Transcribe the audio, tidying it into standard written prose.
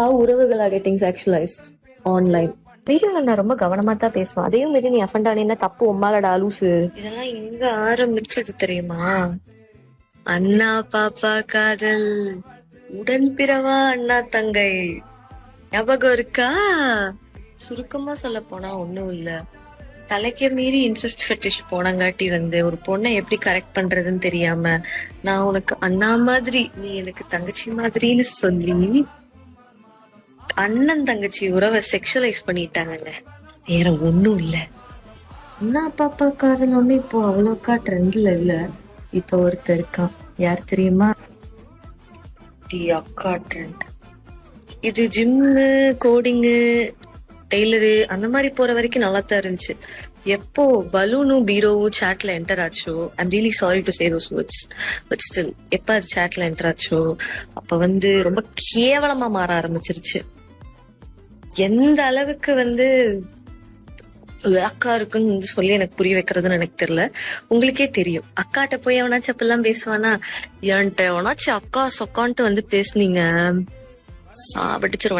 how உறவுகள் are getting sexualized online. வீடியோல நான் ரொம்ப கவனமா தான் பேசுவேன். அதையும் மீறி நீ அஃபண்ட் ஆனீன்னா தப்பு உம்மாலடா லூசு. இதெல்லாம் எங்க ஆரம்பிச்சது தெரியுமா? அண்ணா பாப்பா காதல், உடன் பிறவா அண்ணா தங்கை, ஞாபகம் இருக்கா? சுருக்கமா சொல்ல போனா ஒண்ணும் இல்ல, தலைக்கே மீறி இன்ட்ரெஸ்ட் ஃபெட்டிஷ் போனங்காட்டி ஒரு பொண்ணை எப்படி கரெக்ட் பண்றதுன்னு தெரியாம, நான் உனக்கு அண்ணா மாதிரி நீ எனக்கு தங்கச்சி மாதிரின்னு சொல்லி அண்ணன் தங்கச்சி உறவை செக்ஷுவலைஸ் பண்ணிட்டாங்கங்க. வேற ஒண்ணும் இல்ல. அண்ணா பாப்பா காதல் ஒண்ணு இப்போ அவ்வளோக்கா ட்ரெண்ட்ல இல்ல. இப்ப ஒருத்தர் இருக்கான், யார் தெரியுமா? டி அக்கா ட்ரெண்ட். இது ஜிம்மு, கோடிங்கு, டெய்லரு அந்த மாதிரி போற வரைக்கும் நல்லா தான் இருந்துச்சு. எப்போ பலூனும் பீரோவும் சாட்ல என்டர் ஆச்சோ, I'm really sorry to say those words, but still எப்ப அது சாட்ல என்டர் ஆச்சோ அப்ப ரொம்ப கேவலமா மாற ஆரம்பிச்சிருச்சு. எந்த அளவுக்கு அக்கா இருக்குன்னு சொல்லி எனக்கு புரிய வைக்கிறதுன்னு எனக்கு தெரியல. உங்களுக்கே தெரியும். அக்காட்ட போய் எவனாச்சும் அப்பெல்லாம் பேசுவானா? என்கிட்ட எவனாச்சும் அக்கா சொக்கான்ட்டு பேசுனீங்க, சாவடிச்சிருவான்.